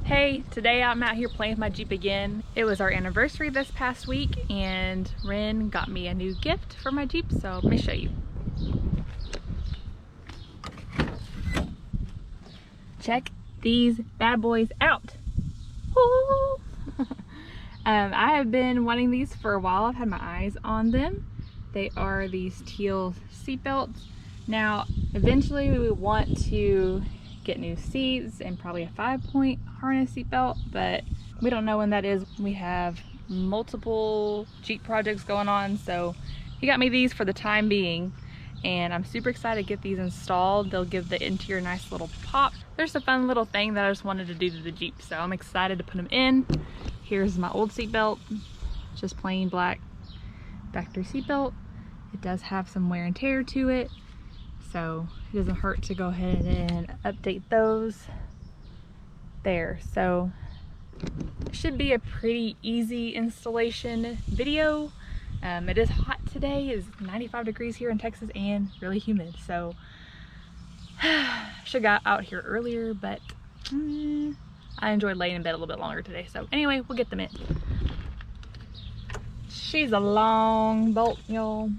Hey, today I'm out here playing with my Jeep again. It was our anniversary this past week and Ren got me a new gift for my Jeep, so let me show you. Check these bad boys out. Woo! I have been wanting these for a while. I've had my eyes on them. They are these teal seat belts. Now, eventually we want to get new seats and probably a 5-point harness seat belt, but we don't know when that is. We have multiple Jeep projects going on, so he got me these for the time being, and I'm super excited to get these installed. They'll give the interior a nice little pop. There's a fun little thing that I just wanted to do to the Jeep, so I'm excited to put them in. Here's my old seat belt, just plain black factory seat belt. It does have some wear and tear to it, so it doesn't hurt to go ahead and update those there. So it should be a pretty easy installation video. It is hot today. It's 95 degrees here in Texas and really humid, so should have got out here earlier, but I enjoyed laying in bed a little bit longer today. So anyway, we'll get them in. She's a long bolt, y'all.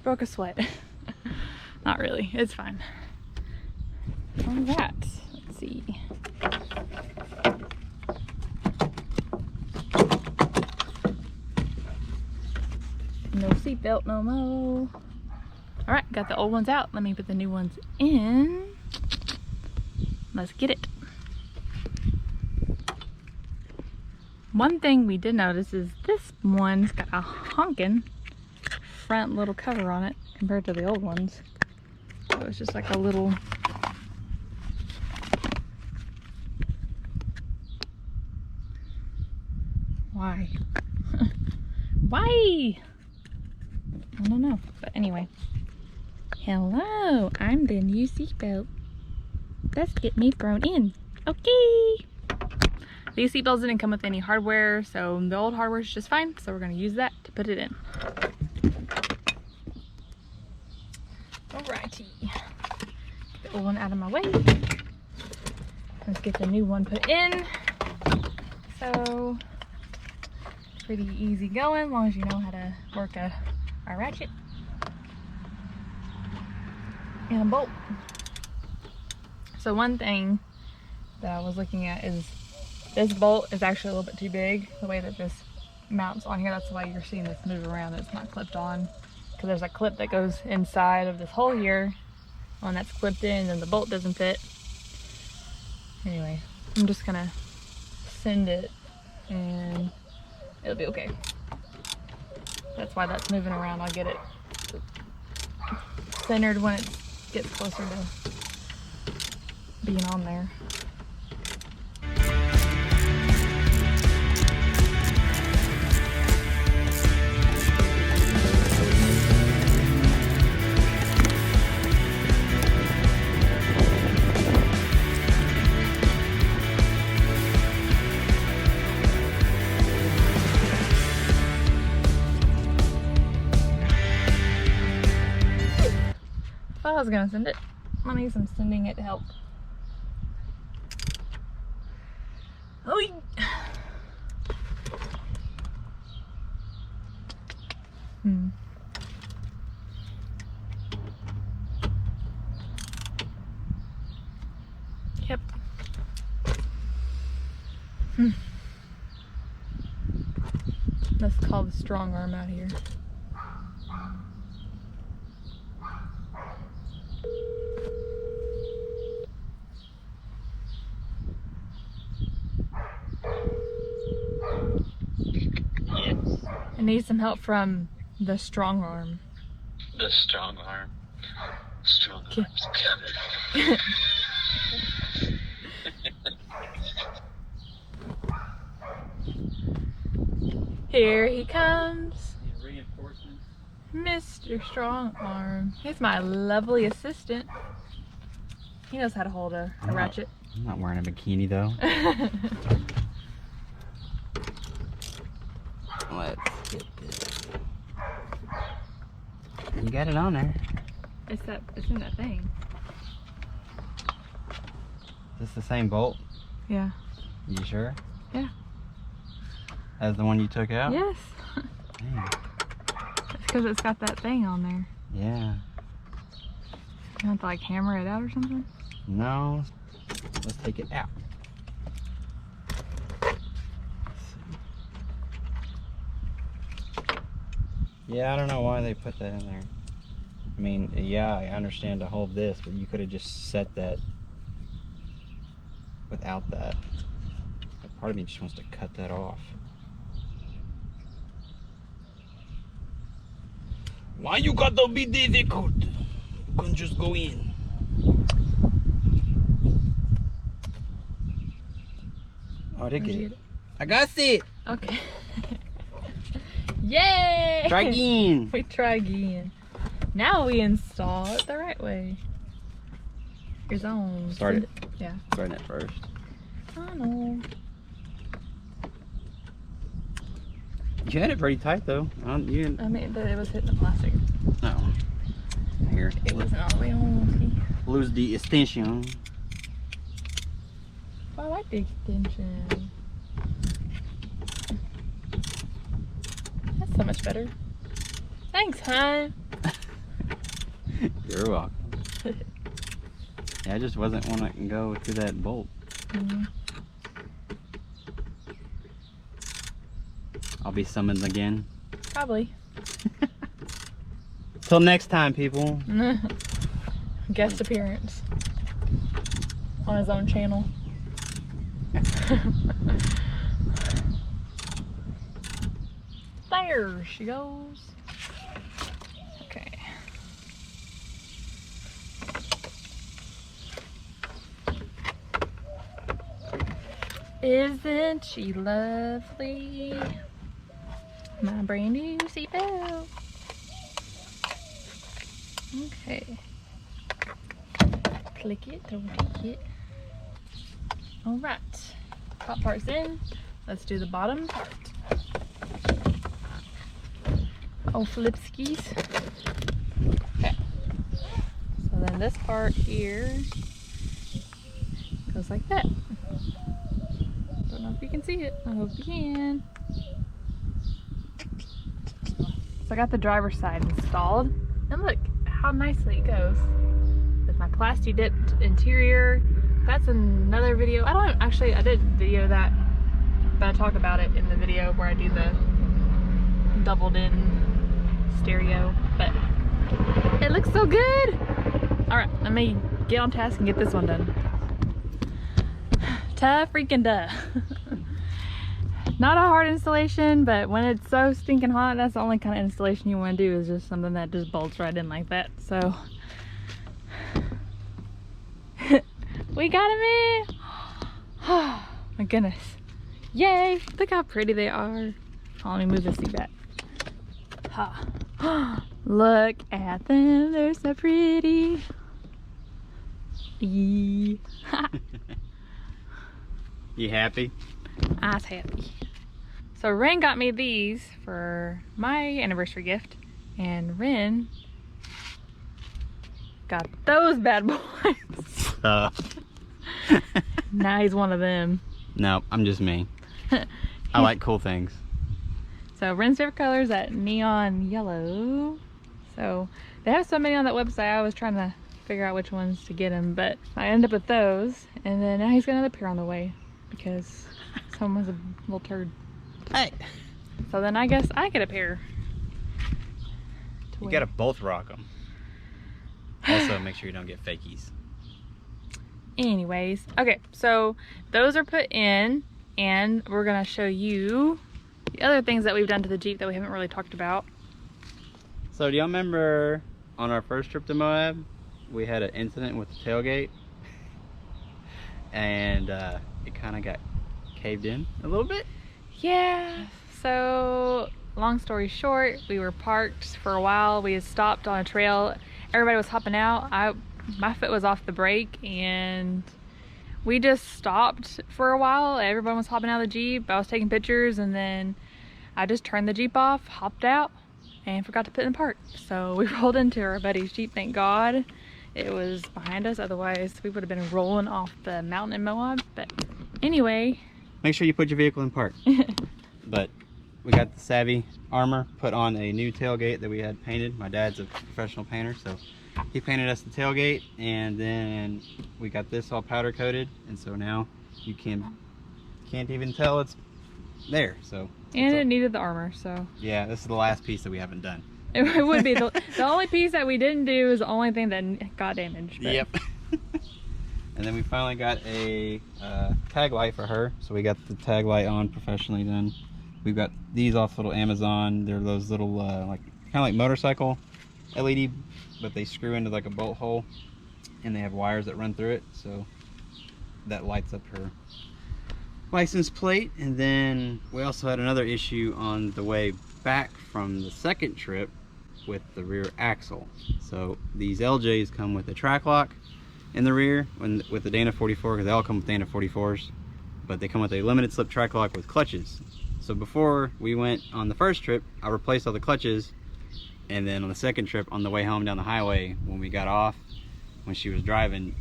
Broke a sweat. Not really, it's fine. All right, let's see. No seatbelt no more. All right, got the old ones out. Let me put the new ones in. Let's get it. One thing we did notice is this one's got a honkin' front little cover on it compared to the old ones. So it's just like a little why? Why? I don't know, but anyway. Hello, I'm the new seatbelt. Let's get me thrown in. Okay. These seatbelts didn't come with any hardware, so the old hardware is just fine. So we're gonna use that to put it in. Alrighty. Get the old one out of my way. Let's get the new one put in. So pretty easy going, as long as you know how to work a ratchet and a bolt. So one thing that I was looking at is this bolt is actually a little bit too big. The way that this mounts on here, that's why you're seeing this move around. It's not clipped on, because there's a clip that goes inside of this hole here, one that's clipped in, and the bolt doesn't fit. Anyway, I'm just gonna send it and it'll be okay. That's why that's moving around. I'll get it centered when it gets closer to being on there. I was gonna send it. I need some sending it help. Oh, Yep. Let's call the strong arm out here. I need some help from the strong arm. The strong arm. Strong arms. Here he comes. Reinforcements. Mr. Strong Arm. He's my lovely assistant. He knows how to hold a ratchet. I'm not wearing a bikini though. Let's get this. You got it on there. It's in that thing. Is this the same bolt? Yeah. You sure? Yeah. As the one you took out? Yes. Dang. It's because it's got that thing on there. Yeah. You want to like hammer it out or something? No. Let's take it out. Yeah, I don't know why they put that in there. I mean, yeah, I understand to hold this, but you could have just set that without that. Part of me just wants to cut that off. Why you gotta be difficult? You can just go in. Oh, they get it. I got it. Okay. Yay! Try again. We try again. Now we install it the right way. Here's on. Start it. Yeah. Starting it first. I know. You had it pretty tight though. I mean, but it was hitting the plastic. No. Here. It wasn't all the way on. Lose the extension. I like the extension. That's so much better. Thanks, hon. You're welcome. Yeah, I just wasn't wanting to go through that bolt. Mm-hmm. I'll be summoned again. Probably. Till next time, people. Guest appearance on his own channel. There she goes. Okay. Isn't she lovely? My brand new seatbelt. Okay. Click it, don't take it. Alright. Top part's in. Let's do the bottom part. Oh, flipskis. Okay. So then this part here goes like that. Don't know if you can see it. I hope you can. So I got the driver's side installed. And look how nicely it goes. With my plasti dipped interior. That's another video. I did video that, but I talk about it in the video where I do the doubled in stereo, but it looks so good. All right, let me get on task and get this one done. Ta freaking duh. Not a hard installation, but when it's so stinking hot, that's the only kind of installation you want to do, is just something that just bolts right in like that. So we got them in. Oh my goodness. Yay, look how pretty they are. Oh, let me move the seat back. Look at them, they're so pretty. You happy? I was happy. So Ren got me these for my anniversary gift, and Ren got those bad boys. Now he's one of them. No, I'm just me. I like cool things. So Ren's favorite color is that neon yellow. So they have so many on that website, I was trying to figure out which ones to get him, but I ended up with those, and then now he's got another pair on the way because someone's a little turd. Hey. So then I guess I get a pair. You gotta both rock them. Also, make sure you don't get fakies. Anyways, okay, so those are put in, and we're gonna show you the other things that we've done to the Jeep that we haven't really talked about. So do y'all remember on our first trip to Moab, we had an incident with the tailgate, and it kind of got caved in a little bit? Yeah, so long story short, we were parked for a while. We had stopped on a trail. Everybody was hopping out. My foot was off the brake and we just stopped for a while. Everyone was hopping out of the Jeep. I was taking pictures and then I just turned the Jeep off, hopped out, and forgot to put it in park. So we rolled into our buddy's Jeep, thank God. It was behind us, otherwise we would have been rolling off the mountain in Moab. But anyway. Make sure you put your vehicle in park. But we got the Savvy armor, put on a new tailgate that we had painted. My dad's a professional painter, so he painted us the tailgate, and then we got this all powder coated, and so now you can't even tell it's there. So and it needed the armor, so yeah, this is the last piece that we haven't done. It would be the only piece that we didn't do is the only thing that got damaged. But. Yep. And then we finally got a tag light for her, so we got the tag light on professionally done. We've got these off little Amazon. They're those little like kind of like motorcycle LED, but they screw into like a bolt hole, and they have wires that run through it, so that lights up her license plate. And then we also had another issue on the way back from the second trip with the rear axle. So these LJs come with a track lock in the rear with the Dana 44, because they all come with Dana 44s, but they come with a limited slip track lock with clutches. So before we went on the first trip, I replaced all the clutches, and then on the second trip on the way home down the highway, when we got off, when she was driving,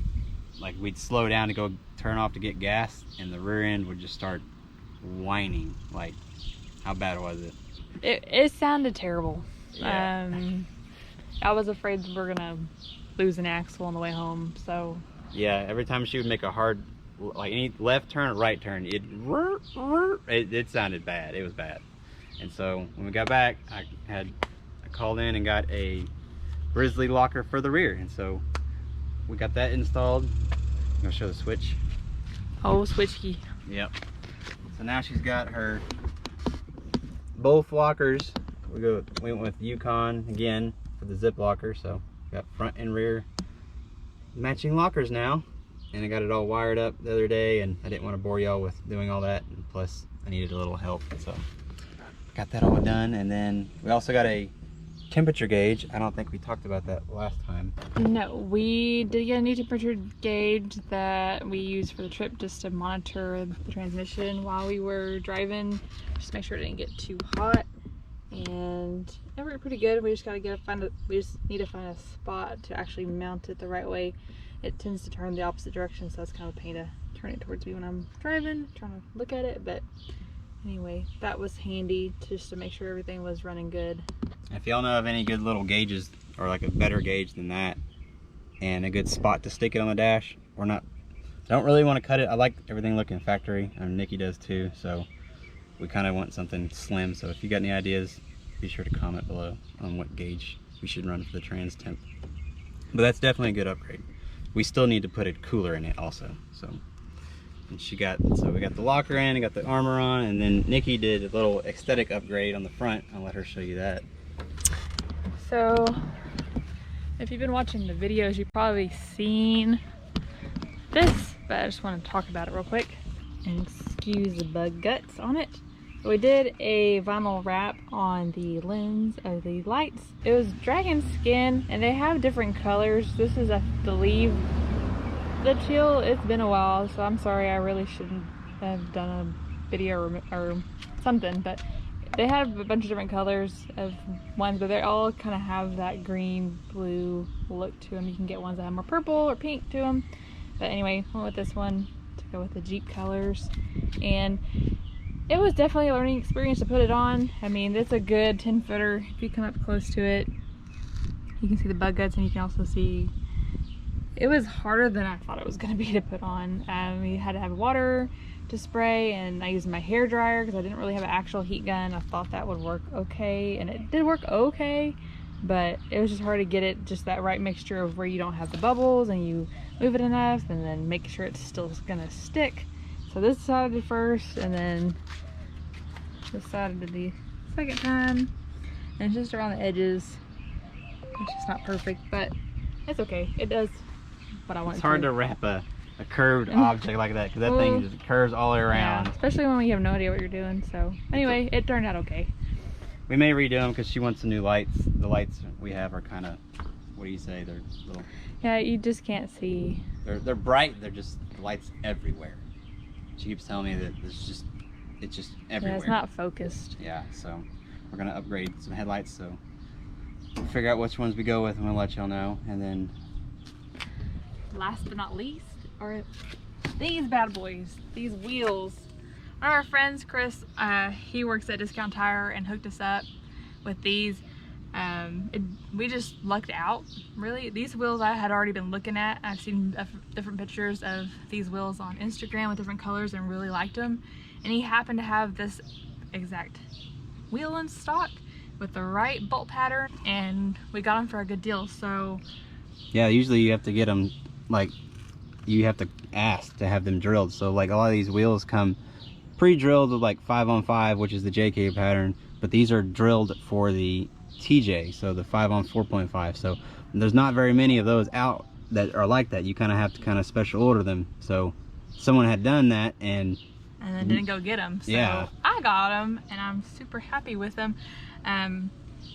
like we'd slow down to go turn off to get gas, and the rear end would just start whining. Like, how bad was it? It sounded terrible. Yeah. I was afraid we were gonna lose an axle on the way home, so yeah, every time she would make a hard, like any left turn or right turn, it sounded bad. It was bad. And so when we got back, I called in and got a Grizzly locker for the rear, and so we got that installed. I'm gonna show the switch. Oh, switch key. Yep. So now she's got her both lockers. We went with Yukon again for the zip locker, so got front and rear matching lockers now. And I got it all wired up the other day, and I didn't want to bore y'all with doing all that, and plus I needed a little help, so got that all done. And then we also got a temperature gauge. I don't think we talked about that last time. No, we did get a new temperature gauge that we used for the trip, just to monitor the transmission while we were driving, just to make sure it didn't get too hot. And it worked pretty good. We just gotta we just need to find a spot to actually mount it the right way. It tends to turn the opposite direction, so that's kind of a pain to turn it towards me when I'm driving, trying to look at it. But anyway, that was handy just to make sure everything was running good. If y'all know of any good little gauges, or like a better gauge than that, and a good spot to stick it on the dash, or not, I don't really want to cut it. I like everything looking factory, and Nikki does too, so we kind of want something slim. So if you got any ideas, be sure to comment below on what gauge we should run for the trans temp. But that's definitely a good upgrade. We still need to put a cooler in it also. So, and we got the locker in, and got the armor on, and then Nikki did a little aesthetic upgrade on the front. I'll let her show you that. So if you've been watching the videos, you've probably seen this, but I just want to talk about it real quick. And excuse the bug guts on it. We did a vinyl wrap on the lens of the lights. It was dragon skin, and they have different colors. This is, I believe, the teal. It's been a while, so I'm sorry. I really shouldn't have done a video or something, but they have a bunch of different colors of ones, but they all kind of have that green blue look to them. You can get ones that have more purple or pink to them, but anyway, went with this one to go with the Jeep colors. And it was definitely a learning experience to put it on. I mean, it's a good 10-footer. If you come up close to it, you can see the bug guts, and you can also see it was harder than I thought it was going to be to put on. We had to have water to spray, and I used my hair dryer because I didn't really have an actual heat gun. I thought that would work okay, and it did work okay, but it was just hard to get it just that right mixture of where you don't have the bubbles and you move it enough, and then make sure it's still gonna stick. So this side I did first, and then this side I did the second time, and it's just around the edges. It's just not perfect, but it's okay. It does what I want. It's hard to wrap a curved object like that, because that thing just curves all the way around. Yeah, especially when you have no idea what you're doing. So anyway, it turned out okay. We may redo them because she wants some new lights. The lights we have are kind of, what do you say? They're little. Yeah, you just can't see. They're bright. They're just the lights everywhere. She keeps telling me that it's just everywhere. Yeah, it's not focused. Yeah, so we're gonna upgrade some headlights. So we'll figure out which ones we go with, and we'll let y'all know. And then, last but not least, are these bad boys. These wheels. One of our friends, Chris, he works at Discount Tire and hooked us up with these. We just lucked out, really. These wheels I had already been looking at. I've seen different pictures of these wheels on Instagram with different colors and really liked them. And he happened to have this exact wheel in stock with the right bolt pattern, and we got them for a good deal. So yeah, usually you have to get them, like, you have to ask to have them drilled. So like a lot of these wheels come pre-drilled with like 5-on-5, which is the JK pattern, but these are drilled for the TJ, so the 5-on-4.5. So there's not very many of those out that are like that. You kind of have to special order them. So someone had done that and then didn't go get them. So yeah, I got them and I'm super happy with them. A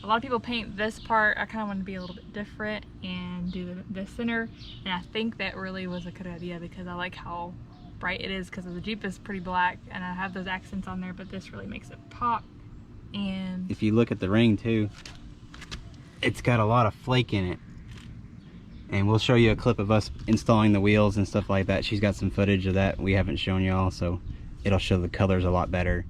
lot of people paint this part. I kind of want to be a little bit different and do the center, and I think that really was a good idea because I like how bright it is, because the Jeep is pretty black and I have those accents on there, but this really makes it pop. And if you look at the ring too, it's got a lot of flake in it, and we'll show you a clip of us installing the wheels and stuff like that. She's got some footage of that we haven't shown y'all, so it'll show the colors a lot better.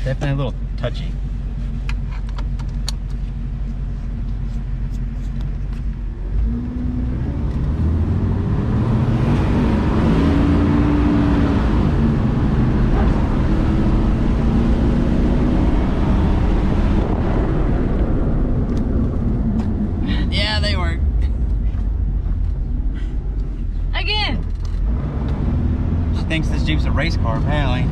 Definitely a little touchy. Yeah, they work. again, She thinks this Jeep's a race car, apparently.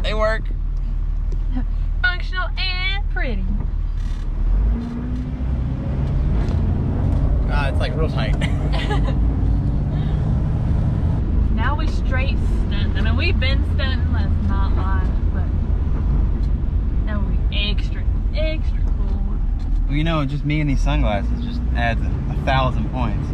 They work. functional and pretty. It's like real tight. Now we straight stunt. I mean, we've been stunting, let's not lie, but now we extra cool. Well, you know, just me and these sunglasses just adds 1,000 points.